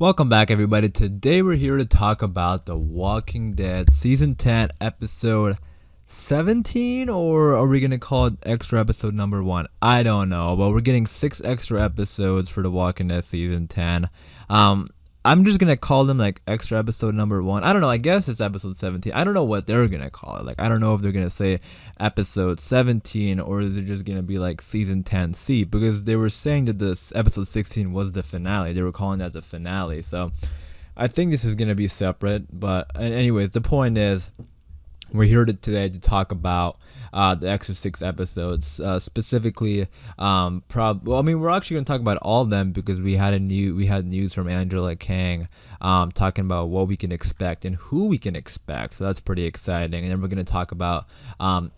Welcome back, everybody. Today we're here to talk about The Walking Dead Season 10, Episode 17, or are we going to call it extra episode number 1? I don't know, but we're getting 6 extra episodes for The Walking Dead Season 10. I'm just going to call them like extra episode number 1. I don't know, I guess it's episode 17. I don't know what they're going to call it. Like, I don't know if they're going to say episode 17 or is it just going to be like Season 10C, because they were saying that this episode 16 was the finale. They were calling that the finale. So I think this is going to be separate. But anyways, the point is, we're here today to talk about the extra 6 episodes, specifically. We're actually going to talk about all of them because we had news from Angela Kang, talking about what we can expect and who we can expect. So that's pretty exciting. And then we're going to talk about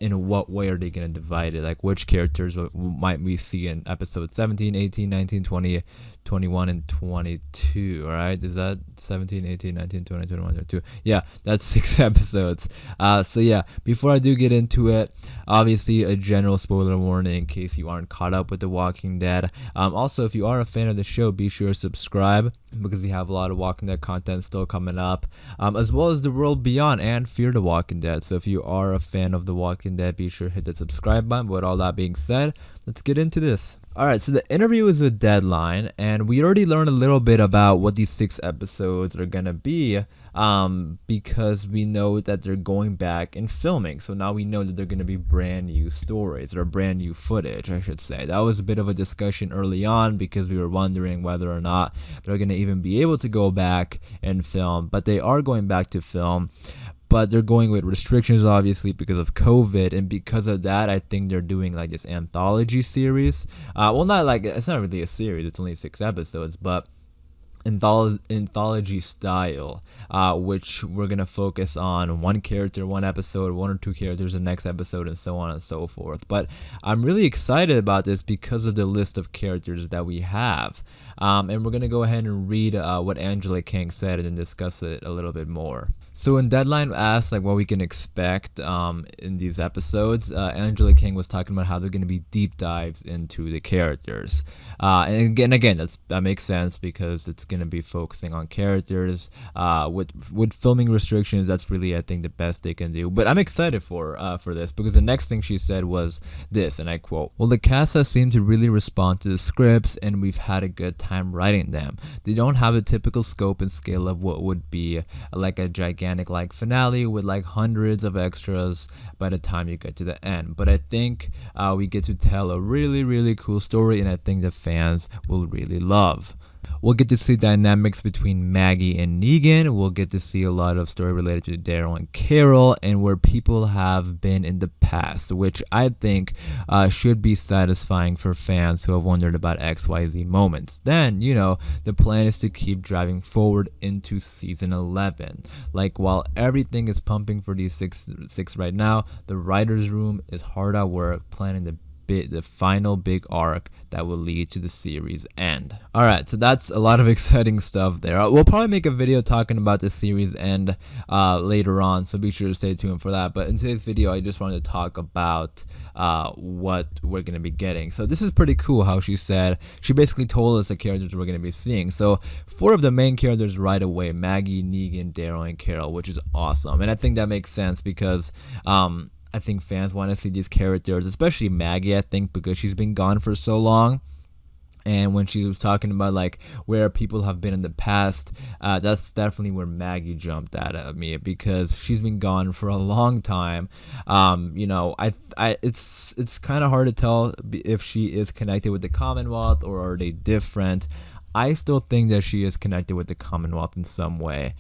in what way are they going to divide it, like which characters might we see in episode 17, 18, 19, 20. 21 and 22. All right, is that 17, 18, 19, 20, 21, 22? Yeah, that's 6 episodes. So yeah, before I do get into it, obviously a general spoiler warning in case you aren't caught up with The Walking Dead. Also, if you are a fan of the show, be sure to subscribe because we have a lot of Walking Dead content still coming up, as well as The World Beyond and Fear the Walking Dead. So if you are a fan of The Walking Dead, be sure to hit the subscribe button. With all that being said, let's get into this. Alright, so the interview is with Deadline, and we already learned a little bit about what these 6 episodes are gonna be, because we know that they're going back and filming. So now we know that they're gonna be brand new stories, or brand new footage, I should say. That was a bit of a discussion early on because we were wondering whether or not they're gonna even be able to go back and film, but they are going back to film. But they're going with restrictions, obviously, because of COVID. And because of that, I think they're doing like this anthology series. It's not really a series. It's only 6 episodes, but anthology style, which we're going to focus on one character, one episode, 1 or 2 characters the next episode, and so on and so forth. But I'm really excited about this because of the list of characters that we have. And we're going to go ahead and read what Angela Kang said and then discuss it a little bit more. So when Deadline asked like what we can expect in these episodes, Angela Kang was talking about how they're going to be deep dives into the characters. And again, that makes sense because it's going to be focusing on characters. With filming restrictions, that's really, I think, the best they can do. But I'm excited for this because the next thing she said was this, and I quote, "Well, the cast has seemed to really respond to the scripts, and we've had a good time writing them. They don't have a typical scope and scale of what would be like a gigantic like finale with like hundreds of extras by the time you get to the end. But I think we get to tell a really, really cool story, and I think the fans will really love." We'll get to see dynamics between Maggie and Negan. We'll get to see a lot of story related to Daryl and Carol and where people have been in the past, which I think should be satisfying for fans who have wondered about XYZ moments. Then, the plan is to keep driving forward into season 11. Like, while everything is pumping for these six right now, the writer's room is hard at work planning the final big arc that will lead to the series end. Alright, so that's a lot of exciting stuff there. We'll probably make a video talking about the series end later on, so be sure to stay tuned for that. But in today's video, I just wanted to talk about what we're going to be getting. So this is pretty cool how she basically told us the characters we're going to be seeing. So 4 of the main characters right away: Maggie, Negan, Daryl, and Carol, which is awesome. And I think that makes sense because I think fans want to see these characters, especially Maggie, I think, because she's been gone for so long. And when she was talking about like where people have been in the past, that's definitely where Maggie jumped at me because she's been gone for a long time. It's kind of hard to tell if she is connected with the Commonwealth or are they different. I still think that she is connected with the Commonwealth in some way.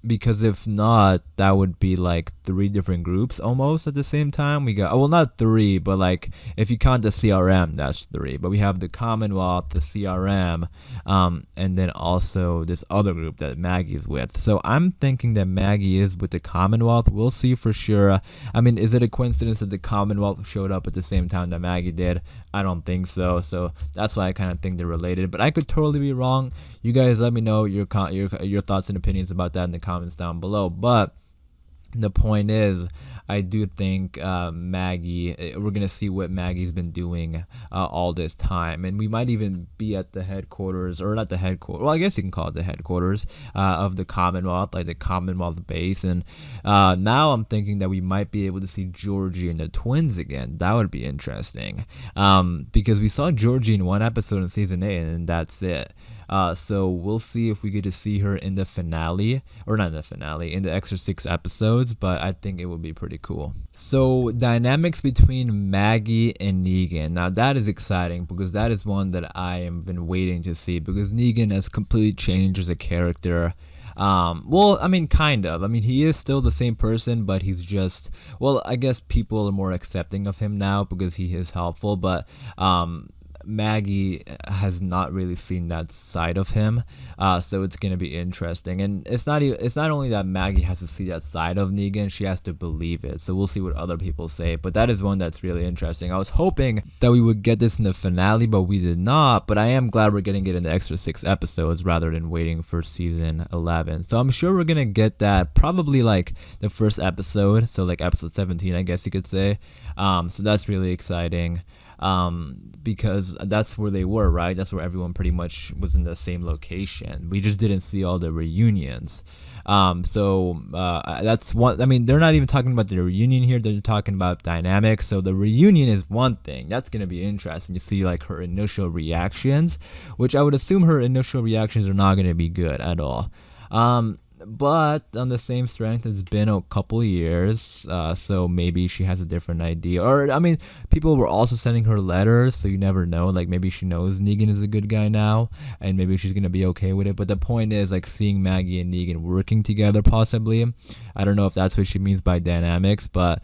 Because if not, that would be like 3 different groups almost at the same time. We got, well, not 3, but like if you count the CRM, that's 3. But we have the Commonwealth, the CRM, and then also this other group that Maggie's with. So I'm thinking that Maggie is with the Commonwealth. We'll see for sure. I mean, is it a coincidence that the Commonwealth showed up at the same time that Maggie did? I don't think so. So that's why I kind of think they're related. But I could totally be wrong. You guys let me know your thoughts and opinions about that in the comments down below. But The point is, I do think Maggie, we're gonna see what Maggie's been doing all this time, and we might even be at the headquarters, or not the headquarters. Well, I guess you can call it the headquarters of the Commonwealth, like the Commonwealth base. And now I'm thinking that we might be able to see Georgie and the twins again. That would be interesting, because we saw Georgie in one episode in season 8, and that's it. So we'll see if we get to see her in the finale, or not in the finale, in the extra 6 episodes, but I think it would be pretty cool. So dynamics between Maggie and Negan. Now that is exciting, because that is one that I have been waiting to see, because Negan has completely changed as a character. Well, I mean, kind of. I mean, he is still the same person, but he's just, well, I guess people are more accepting of him now because he is helpful, but Maggie has not really seen that side of him, so it's gonna be interesting. And it's not only that Maggie has to see that side of Negan, she has to believe it. So we'll see what other people say, but that is one that's really interesting. I was hoping that we would get this in the finale, but we did not. But I am glad we're getting it in the extra 6 episodes rather than waiting for season 11. So I'm sure we're gonna get that probably like the first episode, so like episode 17, I guess you could say. So that's really exciting. Because that's where they were, right? That's where everyone pretty much was in the same location. We just didn't see all the reunions. So that's one. I mean, they're not even talking about the reunion here. They're talking about dynamics. So the reunion is one thing. That's gonna be interesting to see, like her initial reactions, which I would assume her initial reactions are not gonna be good at all. But on the same strength, it's been a couple of years, so maybe she has a different idea. Or, I mean, people were also sending her letters, so you never know. Like, maybe she knows Negan is a good guy now, and maybe she's going to be okay with it. But the point is, like, seeing Maggie and Negan working together, possibly. I don't know if that's what she means by dynamics, but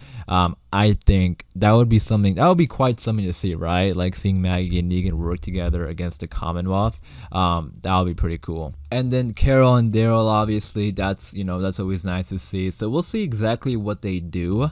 I think that would be something, that would be quite something to see, right? Like, seeing Maggie and Negan work together against the Commonwealth. That would be pretty cool. And then Carol and Daryl, obviously, that's always nice to see. So we'll see exactly what they do,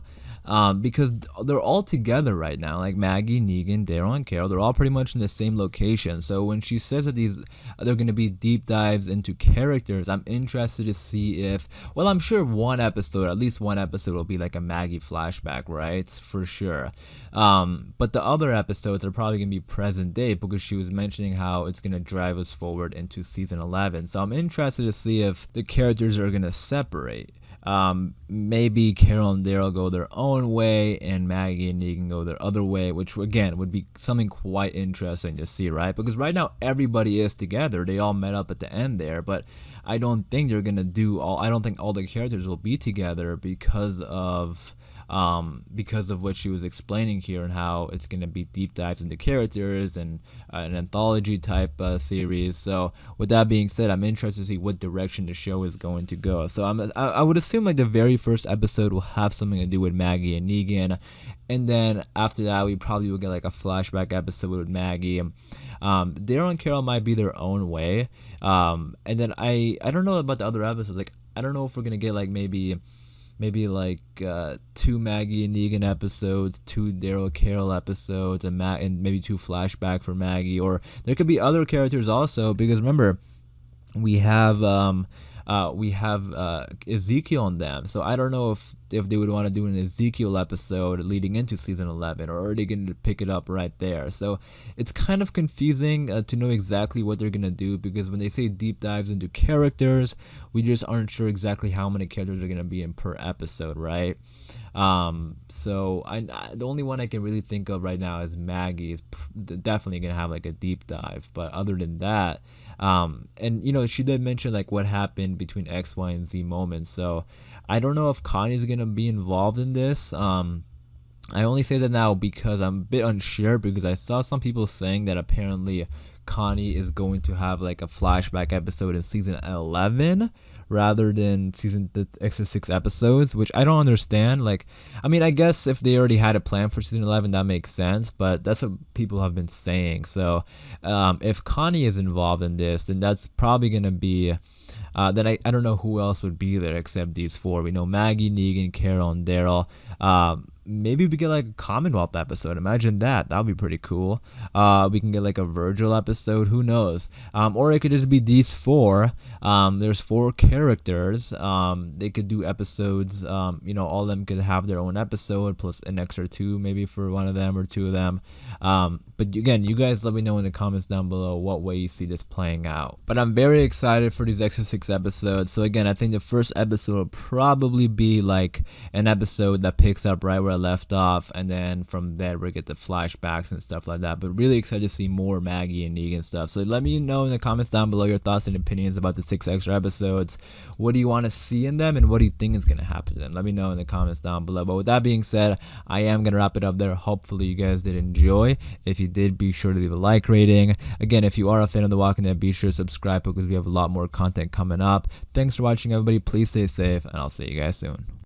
because they're all together right now. Like Maggie, Negan, Daryl, and Carol, they're all pretty much in the same location. So when she says that they're going to be deep dives into characters, I'm interested to see if, well, I'm sure at least one episode will be like a Maggie flashback, right? For sure. But the other episodes are probably going to be present day, because she was mentioning how it's going to drive us forward into season 11. So I'm interested to see if the characters are going to separate. Maybe Carol and Daryl go their own way, and Maggie and Negan go their other way, which again would be something quite interesting to see, right? Because right now everybody is together. They all met up at the end there, but I don't think they're gonna I don't think all the characters will be together because of what she was explaining here, and how it's going to be deep dives into characters and an anthology type series. So with that being said, I'm interested to see what direction the show is going to go. So I would assume like the very first episode will have something to do with Maggie and Negan, and then after that we probably will get like a flashback episode with Maggie. Daryl and Carol might be their own way, and then I don't know about the other episodes. Like, I don't know if we're gonna get like maybe like 2 Maggie and Negan episodes, 2 Daryl Carol episodes, and maybe 2 flashback for Maggie. Or there could be other characters also, because remember, we have Ezekiel on them. So I don't know if they would want to do an Ezekiel episode leading into season 11, or are they going to pick it up right there? So it's kind of confusing to know exactly what they're going to do, because when they say deep dives into characters, we just aren't sure exactly how many characters are going to be in per episode, right? So the only one I can really think of right now is Maggie is definitely going to have like a deep dive, but other than that, and she did mention like what happened between X, Y, and Z moments. So I don't know if Connie's gonna be involved in this. I only say that now because I'm a bit unsure, because I saw some people saying that apparently Connie is going to have like a flashback episode in season 11 rather than the extra 6 episodes, which I don't understand. Like, I mean, I guess if they already had a plan for season 11, that makes sense, but that's what people have been saying. So if Connie is involved in this, then that's probably gonna be then I don't know who else would be there except these 4. We know Maggie, Negan, Carol, and Daryl. maybe we get like a Commonwealth episode. Imagine that. That would be pretty cool. We can get like a Virgil episode. Who knows? Or it could just be these four. There's four characters. They could do episodes. All of them could have their own episode plus an extra two maybe for one of them or two of them. But again, you guys let me know in the comments down below what way you see this playing out. But I'm very excited for these extra 6 episodes. So again, I think the first episode will probably be like an episode that picks up right where I left off, and then from there we get the flashbacks and stuff like that. But really excited to see more Maggie and Negan stuff. So let me know in the comments down below your thoughts and opinions about the 6 extra episodes. What do you want to see in them, and what do you think is going to happen to them? Let me know in the comments down below. But with that being said, I am going to wrap it up there. Hopefully you guys did enjoy. If you did, be sure to leave a like rating. Again, if you are a fan of The Walking Dead, be sure to subscribe because we have a lot more content coming up. Thanks for watching, everybody. Please stay safe, and I'll see you guys soon.